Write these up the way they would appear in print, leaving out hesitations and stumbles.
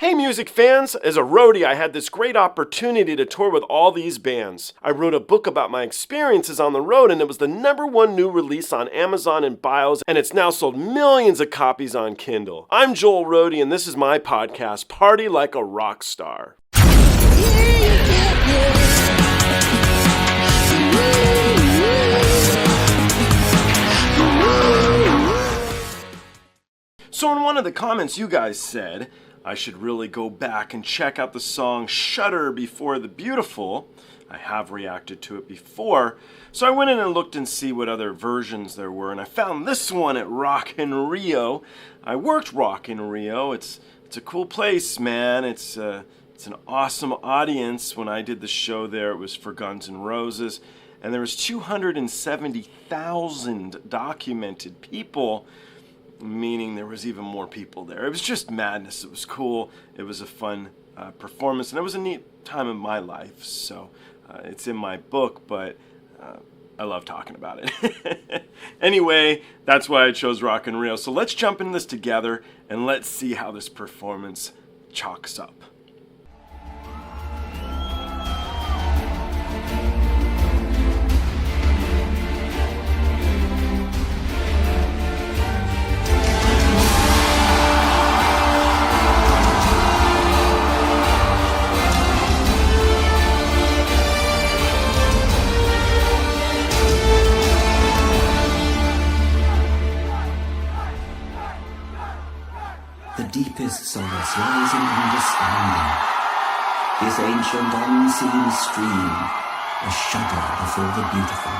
Hey music fans! As a roadie, I had this great opportunity to tour with all these bands. I wrote a book about my experiences on the road, and it was the #1 new release on Amazon and Bios, and it's now sold millions of copies on Kindle. I'm Joel Roadie, and this is my podcast, Party Like a Rock Star. So in one of the comments you guys said I should really go back and check out the song Shudder Before The Beautiful. I have reacted to it before, so I went in and looked and see what other versions there were, and I found this one at Rock in Rio. I worked Rock in Rio. It's a cool place, man. It's an awesome audience. When I did the show there, it was for Guns N' Roses, and there was 270,000 documented people, meaning there was even more people there. It was just madness. It was cool. It was a fun performance, and it was a neat time of my life. So it's in my book, but I love talking about it. Anyway, that's why I chose Rock in Rio. So let's jump into this together, and let's see how this performance chalks up. The deepest solace lies in understanding. This ancient unseen stream, a shudder before the beautiful.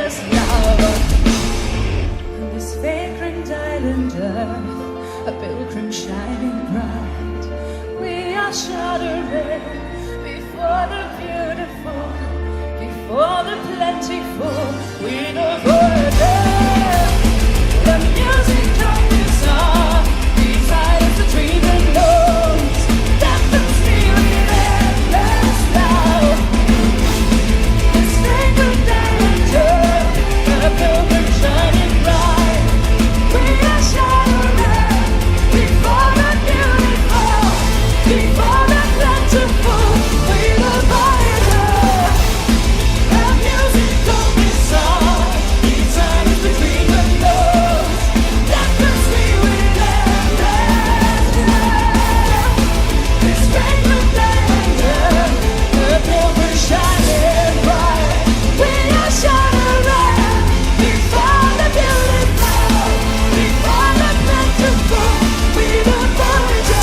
endless love. This vagrant island earth, a pilgrim shining bright. We are shuddering before the beautiful, before the plentiful. We avoid the music comes on. We silence the dream and knows that the spirit endless love. This vagrant island earth, a pilgrim shining bright. We are shuddering before the beautiful, before the plentiful. We avoid the music don't be sung. We silence the dream and knows that the spirit endless love. This vagrant island earth, a pilgrim shining bright. We are shuddering before the beautiful, before the plentiful. We avoid it.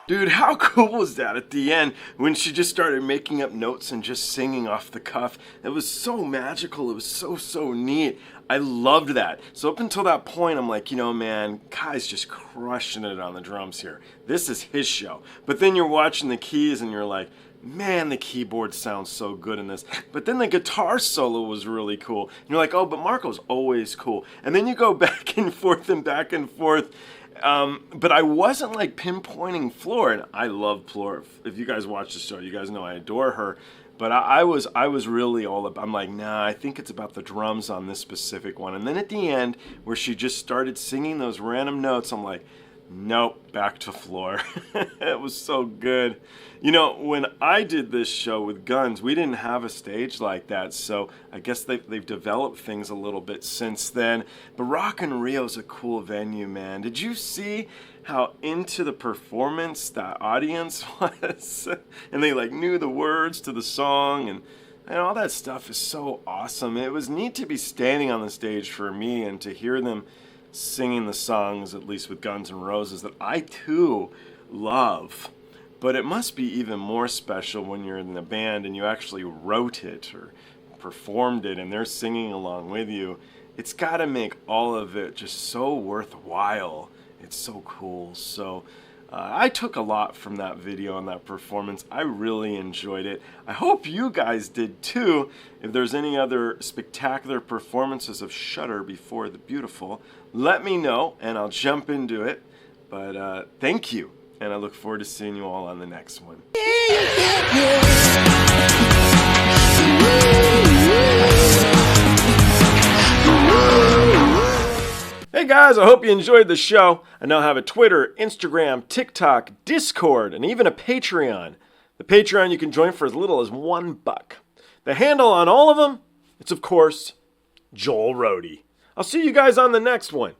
Dude, how cool was that at the end when she just started making up notes and just singing off the cuff? It was so magical. It was so neat. I loved that. So up until that point, I'm like, man, Kai's just crushing it on the drums here. This is his show. But then you're watching the keys and you're like, man, the keyboard sounds so good in this. But then the guitar solo was really cool. And you're like, oh, but Marco's always cool. And then you go back and forth and back and forth. But I wasn't like pinpointing Floor, and I love Floor. If you guys watch the show, you guys know I adore her. But I was really all about, I'm like, nah, I think it's about the drums on this specific one. And then at the end, where she just started singing those random notes, I'm like, nope, back to Floor. It was so good. When I did this show with Guns, we didn't have a stage like that, so I guess they've developed things a little bit since then. But Rock in Rio's a cool venue, man. Did you see how into the performance that audience was? And they knew the words to the song, and all that stuff is so awesome. It was neat to be standing on the stage for me and to hear them singing the songs, at least with Guns N' Roses, that I too love. But it must be even more special when you're in the band and you actually wrote it or performed it and they're singing along with you. It's got to make all of it just so worthwhile. It's so cool. So I took a lot from that video and that performance. I really enjoyed it. I hope you guys did too. If there's any other spectacular performances of Shudder Before the Beautiful, let me know and I'll jump into it. But thank you, and I look forward to seeing you all on the next one. Hey guys, I hope you enjoyed the show. I now have a Twitter, Instagram, TikTok, Discord, and even a Patreon. The Patreon you can join for as little as $1. The handle on all of them, it's of course, Joel Roadie. I'll see you guys on the next one.